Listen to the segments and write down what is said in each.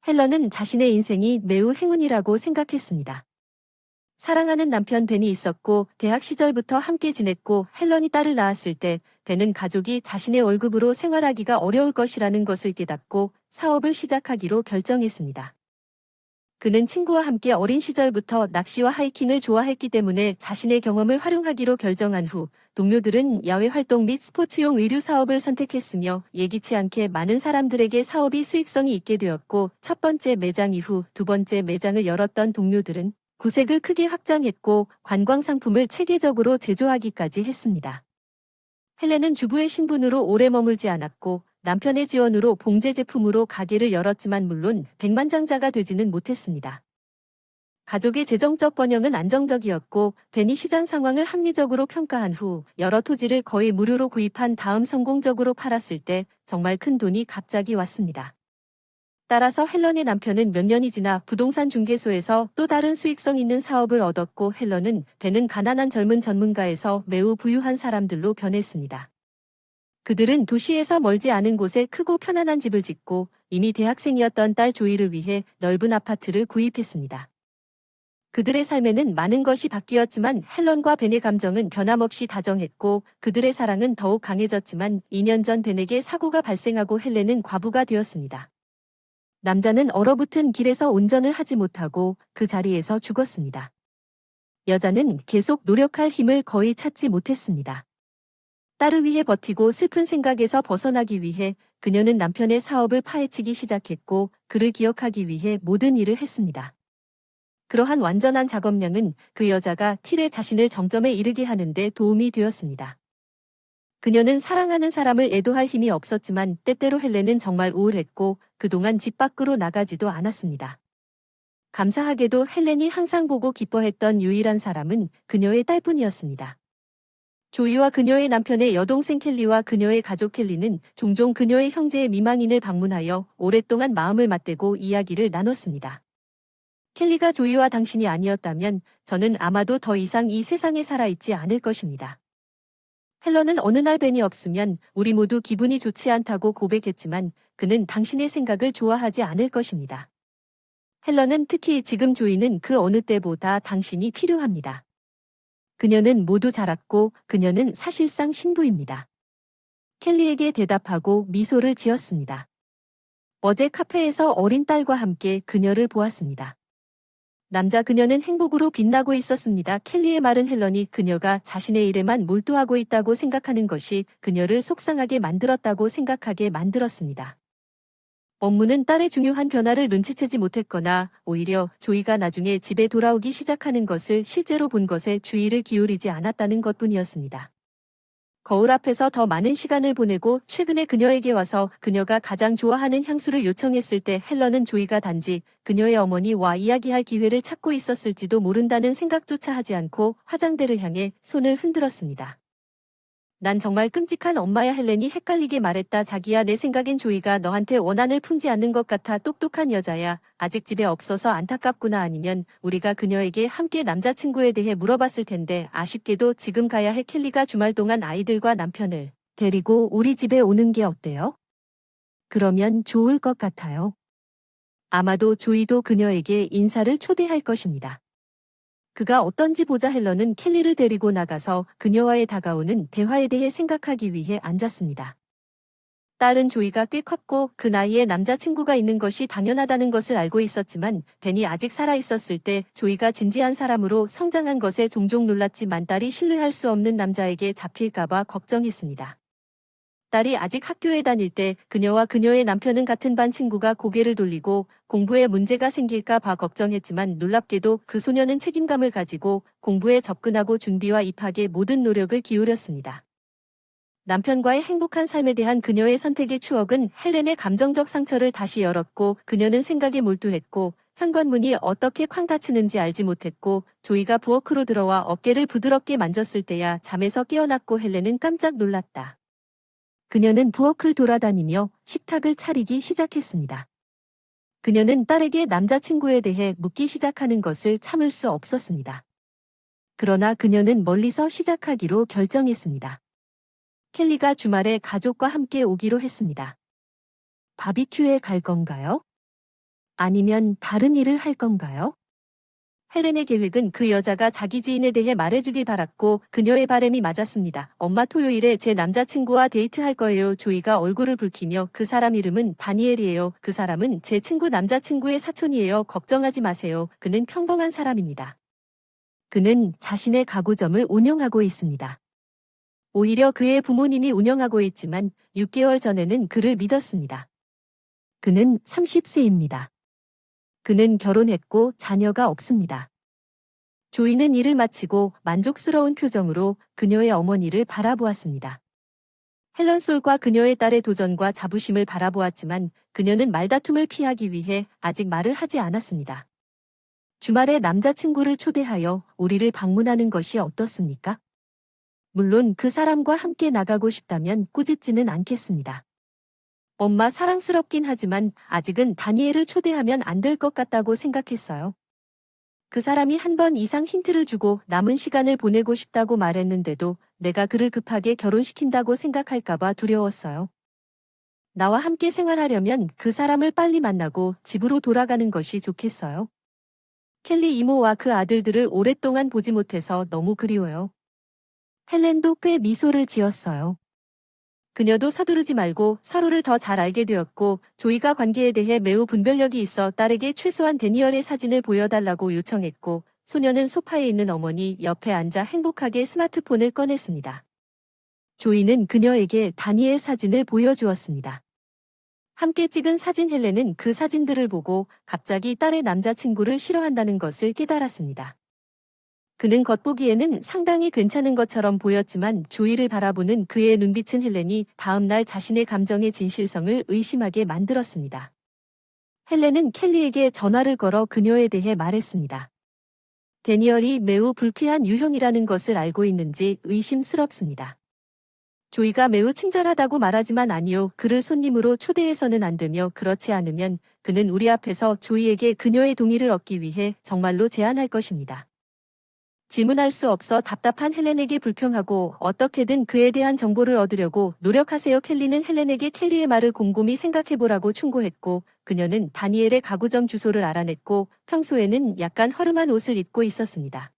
헬런은 자신의 인생이 매우 행운이라고 생각했습니다. 사랑하는 남편 벤이 있었고 대학 시절부터 함께 지냈고 헬런이 딸을 낳았을 때 벤은 가족이 자신의 월급으로 생활하기가 어려울 것이라는 것을 깨닫고 사업을 시작하기로 결정했습니다. 그는 친구와 함께 어린 시절부터 낚시와 하이킹을 좋아했기 때문에 자신의 경험을 활용하기로 결정한 후 동료들은 야외 활동 및 스포츠용 의류 사업을 선택했으며 예기치 않게 많은 사람들에게 사업이 수익성이 있게 되었고 첫 번째 매장 이후 두 번째 매장을 열었던 동료들은 구색을 크게 확장했고 관광 상품을 체계적으로 제조하기까지 했습니다. 헬렌은 주부의 신분으로 오래 머물지 않았고 남편의 지원으로 봉제 제품으로 가게를 열었지만 물론 백만장자가 되지는 못했습니다. 가족의 재정적 번영은 안정적이었고 벤이 시장 상황을 합리적으로 평가한 후 여러 토지를 거의 무료로 구입한 다음 성공적으로 팔았을 때 정말 큰 돈이 갑자기 왔습니다. 따라서 헬런의 남편은 몇 년이 지나 부동산 중개소에서 또 다른 수익성 있는 사업을 얻었고 헬런은 벤은 가난한 젊은 전문가에서 매우 부유한 사람들로 변했습니다. 그들은 도시에서 멀지 않은 곳에 크고 편안한 집을 짓고 이미 대학생이었던 딸 조이를 위해 넓은 아파트를 구입했습니다. 그들의 삶에는 많은 것이 바뀌었지만 헬런과 벤의 감정은 변함없이 다정했고 그들의 사랑은 더욱 강해졌지만 2년 전 벤에게 사고가 발생하고 헬렌은 과부가 되었습니다. 남자는 얼어붙은 길에서 운전을 하지 못하고 그 자리에서 죽었습니다. 여자는 계속 노력할 힘을 거의 찾지 못했습니다. 딸을 위해 버티고 슬픈 생각에서 벗어나기 위해 그녀는 남편의 사업을 파헤치기 시작했고 그를 기억하기 위해 모든 일을 했습니다. 그러한 완전한 작업량은 그 여자가 틸의 자신을 정점에 이르게 하는 데 도움이 되었습니다. 그녀는 사랑하는 사람을 애도할 힘이 없었지만 때때로 헬렌은 정말 우울했고 그동안 집 밖으로 나가지도 않았습니다. 감사하게도 헬렌이 항상 보고 기뻐했던 유일한 사람은 그녀의 딸뿐이었습니다. 조이와 그녀의 남편의 여동생 켈리와 그녀의 가족 켈리는 종종 그녀의 형제의 미망인을 방문하여 오랫동안 마음을 맞대고 이야기를 나눴습니다. 켈리가 조이와 당신이 아니었다면 저는 아마도 더 이상 이 세상에 살아있지 않을 것입니다. 헬런은 어느 날 벤이 없으면 우리 모두 기분이 좋지 않다고 고백했지만 그는 당신의 생각을 좋아하지 않을 것입니다. 헬런은 특히 지금 조이는 그 어느 때보다 당신이 필요합니다. 그녀는 모두 자랐고 그녀는 사실상 신부입니다. 켈리에게 대답하고 미소를 지었습니다. 어제 카페에서 어린 딸과 함께 그녀를 보았습니다. 남자 그녀는 행복으로 빛나고 있었습니다. 켈리의 말은 헬런이 그녀가 자신의 일에만 몰두하고 있다고 생각하는 것이 그녀를 속상하게 만들었다고 생각하게 만들었습니다. 업무는 딸의 중요한 변화를 눈치채지 못했거나 오히려 조이가 나중에 집에 돌아오기 시작하는 것을 실제로 본 것에 주의를 기울이지 않았다는 것뿐이었습니다. 거울 앞에서 더 많은 시간을 보내고 최근에 그녀에게 와서 그녀가 가장 좋아하는 향수를 요청했을 때 헬런은 조이가 단지 그녀의 어머니와 이야기할 기회를 찾고 있었을지도 모른다는 생각조차 하지 않고 화장대를 향해 손을 흔들었습니다. 난 정말 끔찍한 엄마야. 헬렌이 헷갈리게 말했다. 자기야, 내 생각엔 조이가 너한테 원한을 품지 않는 것 같아. 똑똑한 여자야. 아직 집에 없어서 안타깝구나. 아니면 우리가 그녀에게 함께 남자친구에 대해 물어봤을 텐데 아쉽게도 지금 가야 해. 켈리가 주말 동안 아이들과 남편을 데리고 우리 집에 오는 게 어때요? 그러면 좋을 것 같아요. 아마도 조이도 그녀에게 인사를 초대할 것입니다. 그가 어떤지 보자. 헬런은 켈리를 데리고 나가서 그녀와의 다가오는 대화에 대해 생각하기 위해 앉았습니다. 딸은 조이가 꽤 컸고 그 나이에 남자친구가 있는 것이 당연하다는 것을 알고 있었지만 벤이 아직 살아있었을 때 조이가 진지한 사람으로 성장한 것에 종종 놀랐지만 딸이 신뢰할 수 없는 남자에게 잡힐까봐 걱정했습니다. 딸이 아직 학교에 다닐 때 그녀와 그녀의 남편은 같은 반 친구가 고개를 돌리고 공부에 문제가 생길까 봐 걱정했지만 놀랍게도 그 소녀는 책임감을 가지고 공부에 접근하고 준비와 입학에 모든 노력을 기울였습니다. 남편과의 행복한 삶에 대한 그녀의 선택의 추억은 헬렌의 감정적 상처를 다시 열었고 그녀는 생각에 몰두했고 현관문이 어떻게 쾅 닫히는지 알지 못했고 조이가 부엌으로 들어와 어깨를 부드럽게 만졌을 때야 잠에서 깨어났고 헬렌은 깜짝 놀랐다. 그녀는 부엌을 돌아다니며 식탁을 차리기 시작했습니다. 그녀는 딸에게 남자친구에 대해 묻기 시작하는 것을 참을 수 없었습니다. 그러나 그녀는 멀리서 시작하기로 결정했습니다. 켈리가 주말에 가족과 함께 오기로 했습니다. 바비큐에 갈 건가요? 아니면 다른 일을 할 건가요? 헬렌의 계획은 그 여자가 자기 지인에 대해 말해주길 바랐고 그녀의 바람이 맞았습니다. 엄마 토요일에 제 남자친구와 데이트할 거예요. 조이가 얼굴을 붉히며 그 사람 이름은 다니엘이에요. 그 사람은 제 친구 남자친구의 사촌이에요. 걱정하지 마세요. 그는 평범한 사람입니다. 그는 자신의 가구점을 운영하고 있습니다. 오히려 그의 부모님이 운영하고 있지만 6개월 전에는 그를 믿었습니다. 그는 30세입니다. 그는 결혼했고 자녀가 없습니다. 조이는 일을 마치고 만족스러운 표정으로 그녀의 어머니를 바라보았습니다. 헬런 솔과 그녀의 딸의 도전과 자부심을 바라보았지만 그녀는 말다툼을 피하기 위해 아직 말을 하지 않았습니다. 주말에 남자친구를 초대하여 우리를 방문하는 것이 어떻습니까? 물론 그 사람과 함께 나가고 싶다면 꾸짖지는 않겠습니다. 엄마 사랑스럽긴 하지만 아직은 다니엘을 초대하면 안 될 것 같다고 생각했어요. 그 사람이 한 번 이상 힌트를 주고 남은 시간을 보내고 싶다고 말했는데도 내가 그를 급하게 결혼시킨다고 생각할까봐 두려웠어요. 나와 함께 생활하려면 그 사람을 빨리 만나고 집으로 돌아가는 것이 좋겠어요. 켈리 이모와 그 아들들을 오랫동안 보지 못해서 너무 그리워요. 헬렌도 꽤 미소를 지었어요. 그녀도 서두르지 말고 서로를 더 잘 알게 되었고 조이가 관계에 대해 매우 분별력이 있어 딸에게 최소한 데니얼의 사진을 보여달라고 요청했고 소녀는 소파에 있는 어머니 옆에 앉아 행복하게 스마트폰을 꺼냈습니다. 조이는 그녀에게 다니엘 사진을 보여주었습니다. 함께 찍은 사진 헬렌은 그 사진들을 보고 갑자기 딸의 남자친구를 싫어한다는 것을 깨달았습니다. 그는 겉보기에는 상당히 괜찮은 것처럼 보였지만 조이를 바라보는 그의 눈빛은 헬렌이 다음날 자신의 감정의 진실성을 의심하게 만들었습니다. 헬렌은 켈리에게 전화를 걸어 그녀에 대해 말했습니다. 데니얼이 매우 불쾌한 유형이라는 것을 알고 있는지 의심스럽습니다. 조이가 매우 친절하다고 말하지만 아니요. 그를 손님으로 초대해서는 안 되며 그렇지 않으면 그는 우리 앞에서 조이에게 그녀의 동의를 얻기 위해 정말로 제안할 것입니다. 질문할 수 없어 답답한 헬렌에게 불평하고 어떻게든 그에 대한 정보를 얻으려고 노력하세요. 켈리는 헬렌에게 켈리의 말을 곰곰이 생각해보라고 충고했고 그녀는 다니엘의 가구점 주소를 알아냈고 평소에는 약간 허름한 옷을 입고 있었습니다.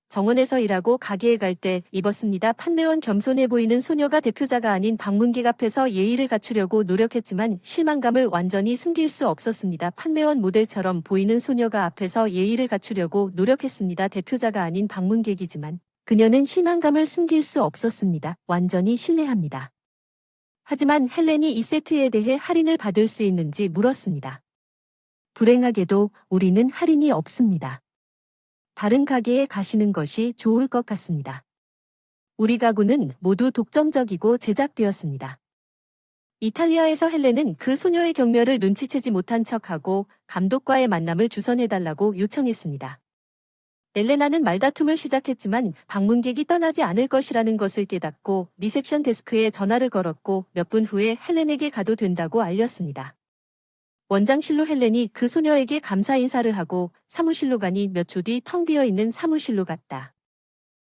정원에서 일하고 가게에 갈 때 입었습니다. 판매원 겸손해 보이는 소녀가 대표자가 아닌 방문객 앞에서 예의를 갖추려고 노력했지만 실망감을 완전히 숨길 수 없었습니다. 판매원 모델처럼 보이는 소녀가 앞에서 예의를 갖추려고 노력했습니다. 대표자가 아닌 방문객이지만 그녀는 실망감을 숨길 수 없었습니다. 완전히 신뢰합니다. 하지만 헬렌이 이 세트에 대해 할인을 받을 수 있는지 물었습니다. 불행하게도 우리는 할인이 없습니다. 다른 가게에 가시는 것이 좋을 것 같습니다. 우리 가구는 모두 독점적이고 제작되었습니다. 이탈리아에서 헬렌은 그 소녀의 경멸을 눈치채지 못한 척하고 감독과의 만남을 주선해달라고 요청했습니다. 엘레나는 말다툼을 시작했지만 방문객이 떠나지 않을 것이라는 것을 깨닫고 리셉션 데스크에 전화를 걸었고 몇 분 후에 헬렌에게 가도 된다고 알렸습니다. 원장실로 헬렌이 그 소녀에게 감사 인사를 하고 사무실로 가니 몇 초 뒤 텅 비어 있는 사무실로 갔다.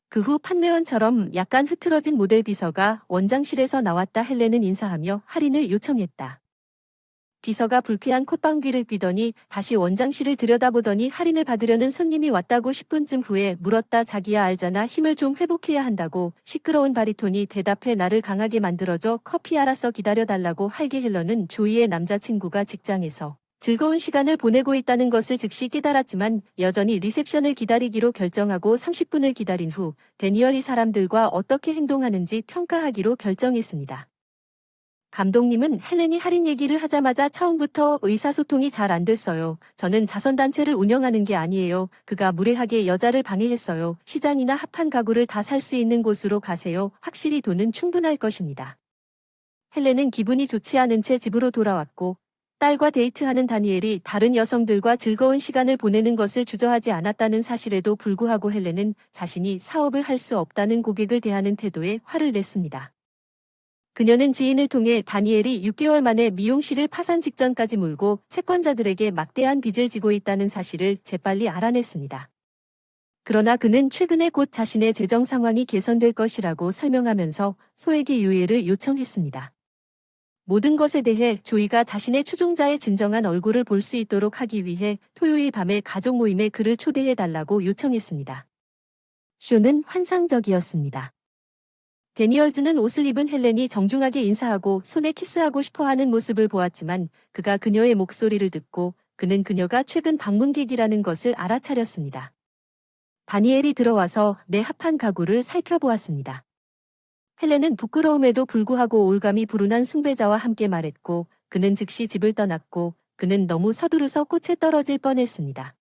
그 후 판매원처럼 약간 흐트러진 모델 비서가 원장실에서 나왔다. 헬렌은 인사하며 할인을 요청했다. 비서가 불쾌한 콧방귀를 뀌더니 다시 원장실을 들여다보더니 할인을 받으려는 손님이 왔다고 10분쯤 후에 물었다. 자기야 알잖아. 힘을 좀 회복해야 한다고. 시끄러운 바리톤이 대답해. 나를 강하게 만들어줘. 커피 알았어. 기다려달라고. 할게. 헬런은 조이의 남자친구가 직장에서 즐거운 시간을 보내고 있다는 것을 즉시 깨달았지만 여전히 리셉션을 기다리기로 결정하고 30분을 기다린 후 데니얼이 사람들과 어떻게 행동하는지 평가하기로 결정했습니다. 감독님은 헬렌이 할인 얘기를 하자마자 처음부터 의사소통이 잘 안 됐어요. 저는 자선단체를 운영하는 게 아니에요. 그가 무례하게 여자를 방해했어요. 시장이나 합한 가구를 다 살 수 있는 곳으로 가세요. 확실히 돈은 충분할 것입니다. 헬렌은 기분이 좋지 않은 채 집으로 돌아왔고 딸과 데이트하는 다니엘이 다른 여성들과 즐거운 시간을 보내는 것을 주저하지 않았다는 사실에도 불구하고 헬렌은 자신이 사업을 할 수 없다는 고객을 대하는 태도에 화를 냈습니다. 그녀는 지인을 통해 다니엘이 6개월 만에 미용실을 파산 직전까지 몰고 채권자들에게 막대한 빚을 지고 있다는 사실을 재빨리 알아냈습니다. 그러나 그는 최근에 곧 자신의 재정 상황이 개선될 것이라고 설명하면서 소액의 유예를 요청했습니다. 모든 것에 대해 조이가 자신의 추종자의 진정한 얼굴을 볼 수 있도록 하기 위해 토요일 밤에 가족 모임에 그를 초대해달라고 요청했습니다. 쇼는 환상적이었습니다. 데니얼즈는 옷을 입은 헬렌이 정중하게 인사하고 손에 키스하고 싶어하는 모습을 보았지만 그가 그녀의 목소리를 듣고 그는 그녀가 최근 방문객이라는 것을 알아차렸습니다. 다니엘이 들어와서 내 합한 가구를 살펴보았습니다. 헬렌은 부끄러움에도 불구하고 올감이 불운한 숭배자와 함께 말했고 그는 즉시 집을 떠났고 그는 너무 서두르서 꽃에 떨어질 뻔했습니다.